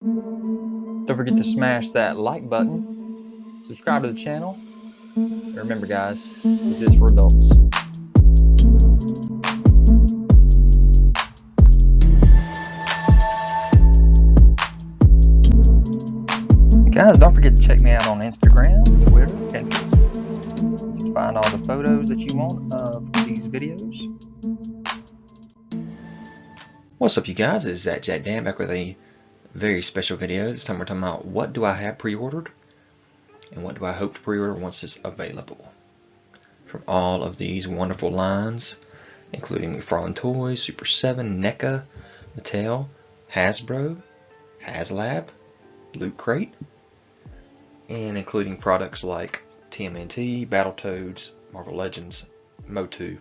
Don't forget to smash that like button, subscribe to the channel, and remember guys, this is for adults. Guys, don't forget to check me out on Instagram, Twitter, Pinterest to find all the photos that you want of these videos. What's up you guys, it's ZacJacDan back with a very special video. This time we're talking about what do I have pre-ordered and what do I hope to pre-order once it's available. From all of these wonderful lines, including Mcfarlane Toys, Super 7, Neca, Mattel, Hasbro, haslab, Loot Crate, and including products like TMNT, Battletoads, Marvel Legends, Motu,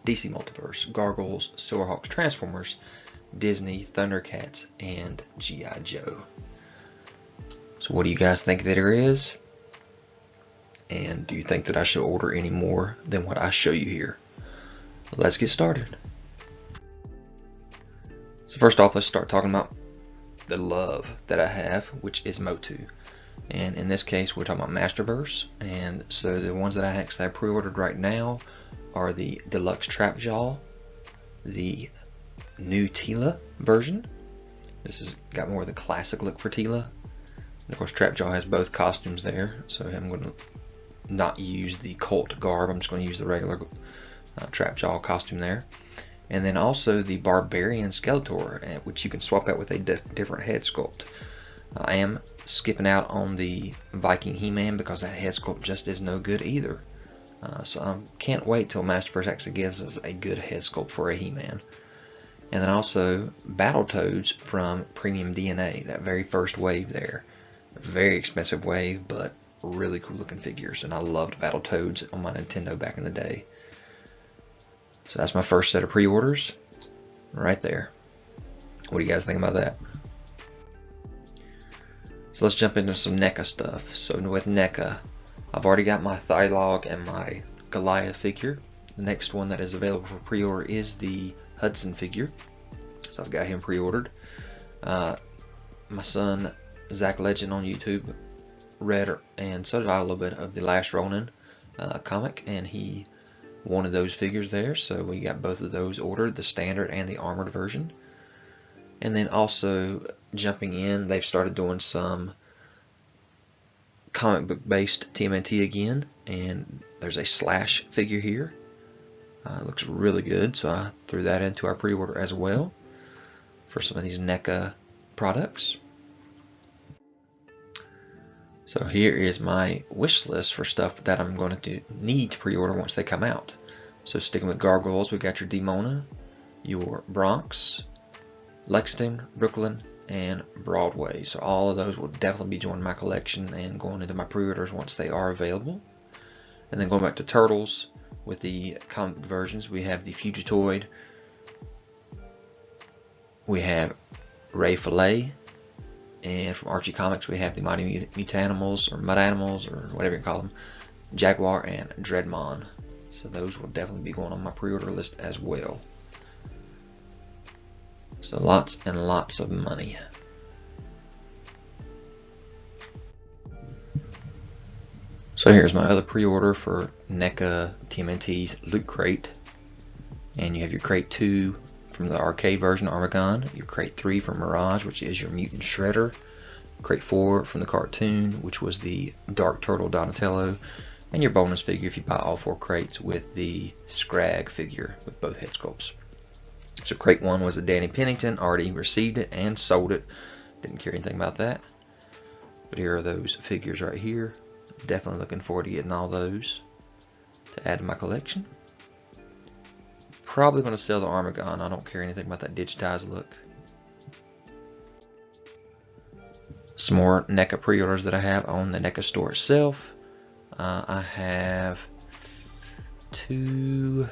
DC Multiverse, Gargoyles, Silverhawks, Transformers, Disney, Thundercats, and G.I. Joe. So what do you guys think that there is? And do you think that I should order any more than what I show you here? Let's get started. So first off, let's start talking about the love that I have, which is Motu. And in this case, we're talking about Masterverse. And so the ones that I actually have pre-ordered right now are the Deluxe Trap Jaw, the new Teela version. This has got more of the classic look for Teela. And of course, Trap Jaw has both costumes there, so I'm going to not use the cult garb. I'm just going to use the regular Trap Jaw costume there. And then also the Barbarian Skeletor, which you can swap out with a different head sculpt. I am skipping out on the Viking He-Man because that head sculpt just is no good either. So I can't wait till Masterverse actually gives us a good head sculpt for a He-Man. And then also Battletoads from Premium DNA, that very first wave there. Very expensive wave, but really cool looking figures. And I loved Battletoads on my Nintendo back in the day. So that's my first set of pre-orders right there. What do you guys think about that? So let's jump into some Neca stuff. So with Neca, I've already got my Thylaug and my Goliath figure. The next one that is available for pre-order is the Hudson figure. So I've got him pre-ordered. My son, ZacLegend on YouTube, read, and so did I, a little bit of the Last Ronin comic, and he wanted those figures there, so we got both of those ordered, the standard and the armored version. And then also jumping in, they've started doing some comic book based TMNT again, and there's a Slash figure here. It looks really good, so I threw that into our pre-order as well for some of these Neca products. So here is my wish list for stuff that I'm going to need to pre-order once they come out. So sticking with Gargoyles, we got your Demona, your Bronx, Lexington, Brooklyn, and Broadway. So all of those will definitely be joining my collection and going into my pre-orders once they are available. And then going back to Turtles with the comic versions, we have the Fugitoid, we have Ray Fillet, and from Archie Comics we have the Mighty Mutanimals, or Mud Animals, or whatever you call them, Jaguar and Dreadmon. So those will definitely be going on my pre-order list as well. So lots and lots of money. So here's my other pre-order for Neca TMNT's Loot Crate. And you have your Crate 2 from the arcade version, Armagon, your Crate 3 from Mirage, which is your Mutant Shredder, Crate 4 from the cartoon, which was the Dark Turtle Donatello, and your bonus figure if you buy all 4 crates with the Scrag figure with both head sculpts. So Crate 1 was the Danny Pennington, already received it and sold it. Didn't care anything about that. But here are those figures right here. Definitely looking forward to getting all those to add to my collection. Probably going to sell the Armagon. I don't care anything about that digitized look. Some more Neca pre-orders that I have on the Neca store itself. I have 3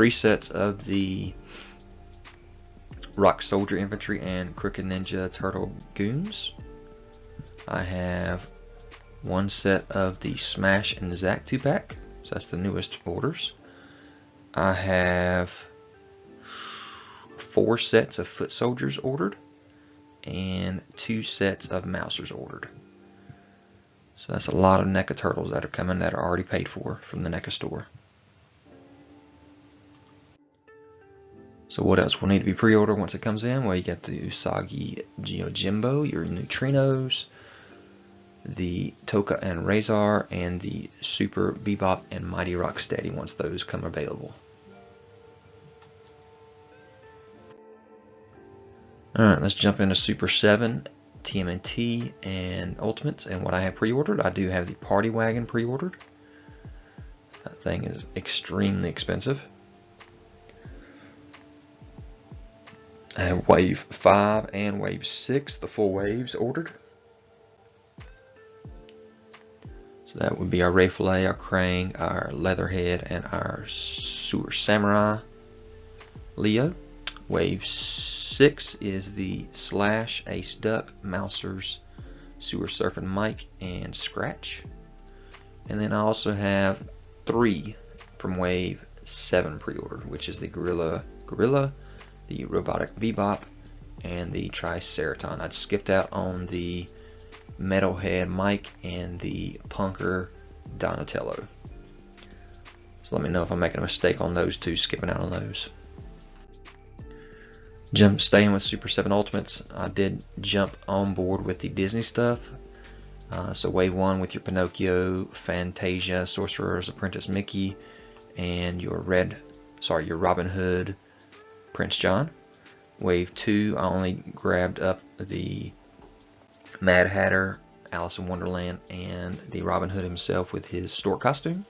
sets of the Rock Soldier Infantry and Crooked Ninja Turtle Goons. I have 1 set of the Smash and Zack 2-pack, so that's the newest orders. I have 4 sets of foot soldiers ordered and 2 sets of mousers ordered. So that's a lot of Neca turtles that are coming that are already paid for from the Neca store. So what else will need to be pre-ordered once it comes in? Well, you got the Usagi Jimbo, your neutrinos, the Toka and Razor, and the Super Bebop and Mighty Rocksteady once those come available. Alright, let's jump into Super 7, TMNT, and Ultimates. And what I have pre-ordered, I do have the Party Wagon pre-ordered. That thing is extremely expensive. I have Wave 5 and Wave 6, the full waves ordered. So that would be our Ray Fillet, our Krang, our Leatherhead, and our Sewer Samurai Leo. Wave 6 is the Slash, Ace Duck, Mousers, Sewer Surfing Mike, and Scratch. And then I also have 3 from Wave 7 pre-ordered, which is the Gorilla, the Robotic Bebop, and the Triceraton. I'd skipped out on the Metalhead Mike and the Punker Donatello. So let me know if I'm making a mistake on those two, skipping out on those. Staying with Super 7 Ultimates, I did jump on board with the Disney stuff. So Wave 1 with your Pinocchio, Fantasia, Sorcerer's Apprentice Mickey, and your Robin Hood, Prince John. Wave 2, I only grabbed up the Mad Hatter, Alice in Wonderland, and the Robin Hood himself with his stork costume.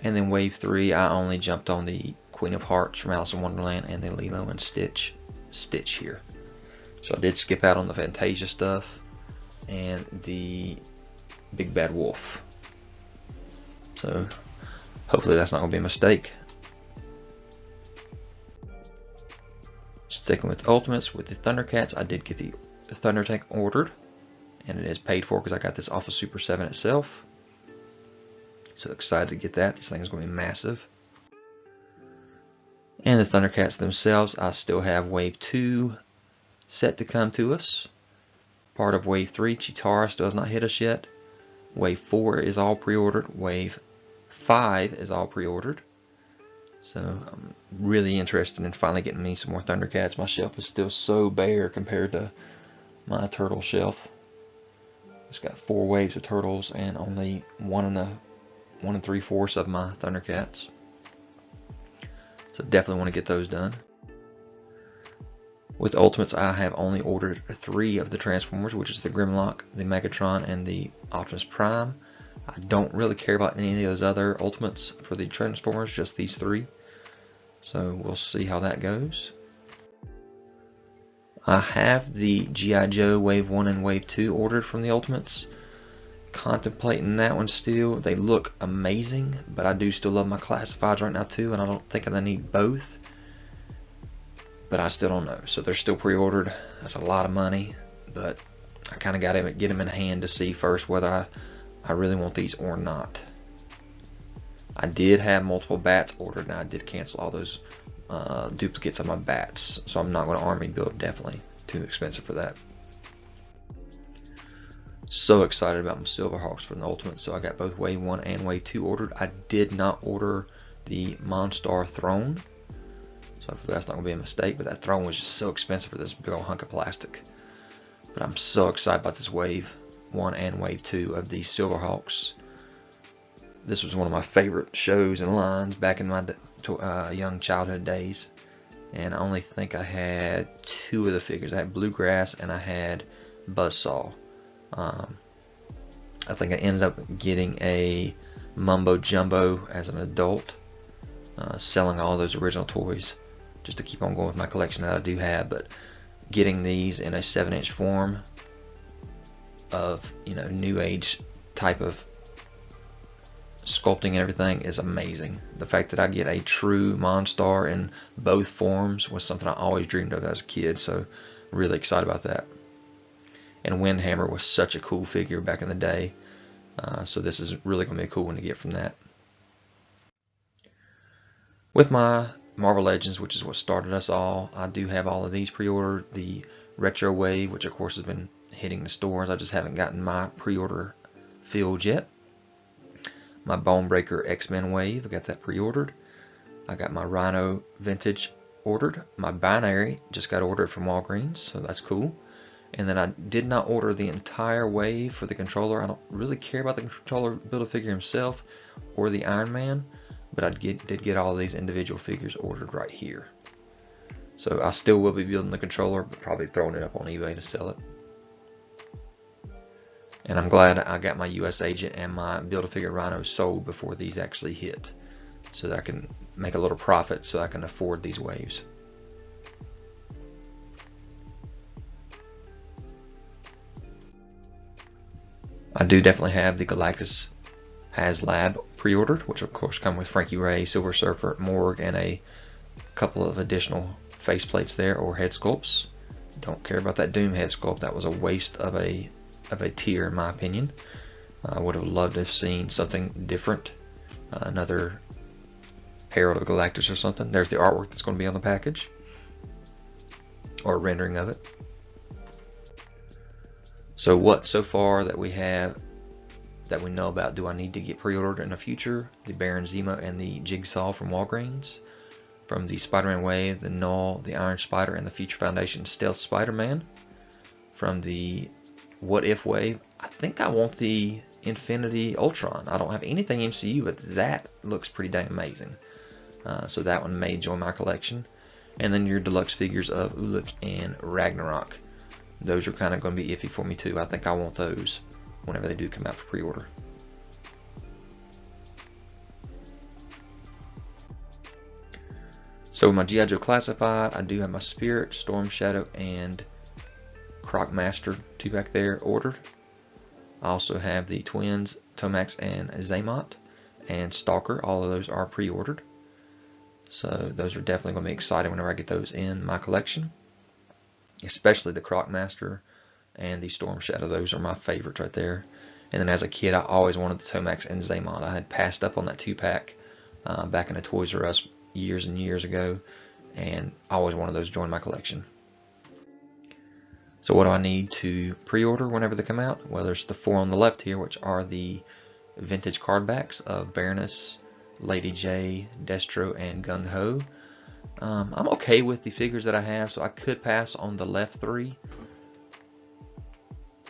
And then Wave 3, I only jumped on the Queen of Hearts from Alice in Wonderland and the Lilo and Stitch here. So I did skip out on the Fantasia stuff and the Big Bad Wolf. So hopefully that's not going to be a mistake. Sticking with Ultimates, with the Thundercats, I did get the Thunder Tank ordered, and it is paid for because I got this off of Super 7 itself. So excited to get that. This thing is going to be massive. And the Thundercats themselves, I still have Wave 2 set to come to us. Part of Wave 3, Chitara still has not hit us yet. Wave 4 is all pre-ordered. Wave 5 is all pre-ordered. So I'm really interested in finally getting me some more Thundercats. My shelf is still so bare compared to my turtle shelf. It's got 4 waves of turtles and only 1 3/4 of my Thundercats. So definitely want to get those done. With Ultimates, I have only ordered 3 of the Transformers, which is the Grimlock, the Megatron, and the Optimus Prime. I don't really care about any of those other Ultimates for the Transformers, just these 3. So we'll see how that goes. I have the G.I. Joe Wave 1 and Wave 2 ordered from the Ultimates. Contemplating that one still. They look amazing, but I do still love my classifieds right now too, and I don't think I need both. But I still don't know. So they're still pre-ordered. That's a lot of money, but I kind of got to get them in hand to see first whether I really want these or not. I did have multiple bats ordered, and I did cancel all those duplicates of my bats, so I'm not going to army build, definitely. Too expensive for that. So excited about my Silverhawks for the Ultimate, so I got both Wave 1 and Wave 2 ordered. I did not order the Monstar Throne, so hopefully that's not going to be a mistake, but that throne was just so expensive for this big old hunk of plastic. But I'm so excited about this Wave 1 and Wave 2 of the Silverhawks. This was one of my favorite shows and lines back in my young childhood days, and I only think I had 2 of the figures. I had Bluegrass and I had Buzzsaw. I think I ended up getting a Mumbo Jumbo as an adult, selling all those original toys just to keep on going with my collection that I do have, but getting these in a 7-inch form of, you know, new age type of sculpting and everything is amazing. The fact that I get a true Monstar in both forms was something I always dreamed of as a kid, so really excited about that. And Windhammer was such a cool figure back in the day, so this is really going to be a cool one to get from that. With my Marvel Legends, which is what started us all. I do have all of these pre-ordered. The Retro Wave, which of course has been hitting the stores. I just haven't gotten my pre-order filled yet. My Bonebreaker X-Men Wave, I got that pre-ordered. I got my Rhino Vintage ordered. My Binary just got ordered from Walgreens, so that's cool. And then I did not order the entire wave for the controller. I don't really care about the controller Build-A-Figure himself or the Iron Man, but I did get all of these individual figures ordered right here. So I still will be building the controller, but probably throwing it up on eBay to sell it. And I'm glad I got my US Agent and my Build-A-Figure Rhino sold before these actually hit, so that I can make a little profit so I can afford these waves. I do definitely have the Galactus haslab pre-ordered, which of course come with Frankie Ray, Silver Surfer, Morg, and a couple of additional faceplates there, or head sculpts. Don't care about that Doom head sculpt. That was a waste of a tier in my opinion. I would have loved to have seen something different, another Herald of Galactus or something. There's the artwork that's going to be on the package, or a rendering of it. So what so far that we have that we know about do I need to get pre-ordered in the future? The Baron Zemo and the Jigsaw from Walgreens. From the Spider-Man Wave, the Null, the Iron Spider, and the Future Foundation Stealth Spider-Man. From the What If Wave, I think I want the Infinity Ultron. I don't have anything MCU, but that looks pretty dang amazing. So that one may join my collection. And then your deluxe figures of Uluk and Ragnarok. Those are kind of going to be iffy for me too. I think I want those whenever they do come out for pre-order. So my G.I. Joe Classified, I do have my Spirit, Storm Shadow, and Croc Master 2-pack there ordered. I also have the twins, Tomax and Zaymot, and Stalker. All of those are pre-ordered. So those are definitely going to be exciting whenever I get those in my collection. Especially the Croc Master and the Storm Shadow. Those are my favorites right there. And then as a kid, I always wanted the Tomax and Zaymot. I had passed up on that 2-pack back in the Toys R Us years and years ago, and I always wanted those to join my collection. So what do I need to pre-order whenever they come out? Well, there's the 4 on the left here, which are the vintage card backs of Baroness, Lady J, Destro, and Gung Ho. I'm okay with the figures that I have, so I could pass on the left 3,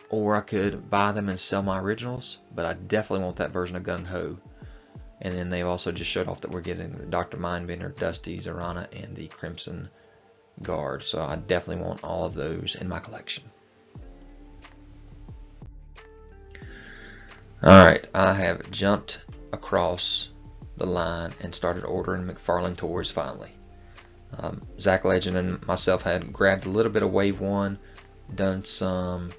or I could buy them and sell my originals, but I definitely want that version of Gung Ho. And then they've also just showed off that we're getting the Dr. Mindbender, Dusty, Zarana, and the Crimson Guard. So I definitely want all of those in my collection. Alright, I have jumped across the line and started ordering Mcfarlane toys finally. ZacLegend and myself had grabbed a little bit of Wave 1, done some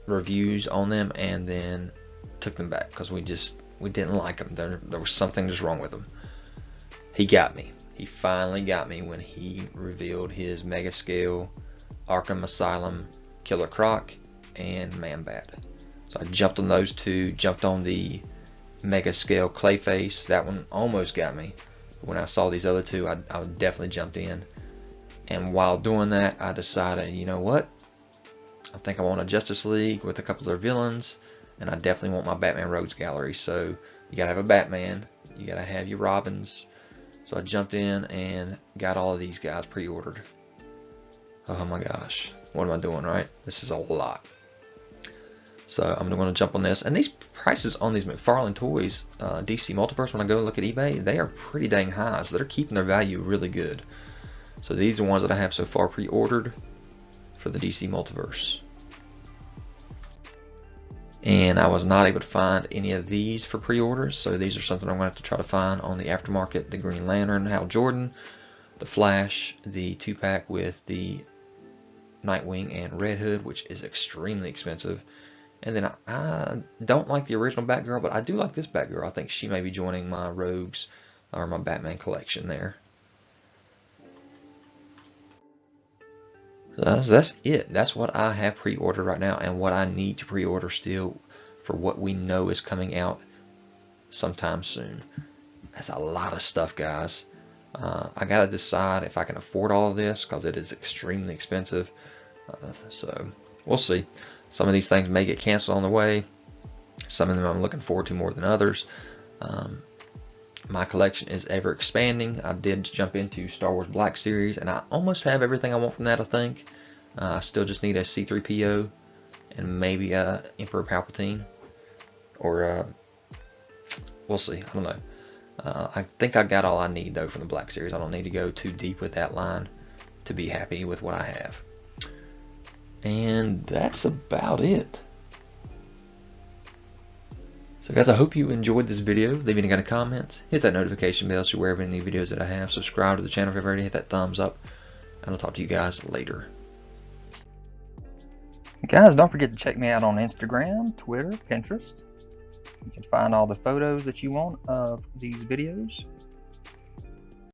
reviews on them, and then took them back because we didn't like them. There was something just wrong with them. He got me. He finally got me when he revealed his mega scale Arkham Asylum Killer Croc and Man-Bat. So I jumped on those two, jumped on the mega scale Clayface. That one almost got me. When I saw these other two, I definitely jumped in. And while doing that, I decided, you know what? I think I want a Justice League with a couple of their villains, and I definitely want my Batman Rogues Gallery. So you gotta have a Batman, you gotta have your Robins. So I jumped in and got all of these guys pre-ordered. Oh my gosh, what am I doing, right? This is a lot. So I'm going to jump on this. And these prices on these Mcfarlane toys, DC Multiverse, when I go look at eBay, they are pretty dang high. So they're keeping their value really good. So these are the ones that I have so far pre-ordered for the DC Multiverse. And I was not able to find any of these for pre-orders. So these are something I'm going to have to try to find on the aftermarket. The Green Lantern, Hal Jordan, the Flash, the 2-pack with the Nightwing and Red Hood, which is extremely expensive. And then I don't like the original Batgirl, but I do like this Batgirl. I think she may be joining my Rogues or my Batman collection there. So that's it. That's what I have pre-ordered right now and what I need to pre-order still for what we know is coming out sometime soon. That's a lot of stuff, guys. I gotta decide if I can afford all of this because it is extremely expensive. So we'll see. Some of these things may get canceled on the way. Some of them I'm looking forward to more than others. My collection is ever expanding. I did jump into Star Wars Black Series, and I almost have everything I want from that, I think. I still just need a C-3PO and maybe a Emperor Palpatine. Or, we'll see. I don't know. I think I got all I need, though, from the Black Series. I don't need to go too deep with that line to be happy with what I have. And that's about it. So guys, I hope you enjoyed this video. Leave any kind of comments. Hit that notification bell so you're aware of any videos that I have. Subscribe to the channel if you've already. Hit that thumbs up. And I'll talk to you guys later. Guys, don't forget to check me out on Instagram, Twitter, Pinterest. You can find all the photos that you want of these videos.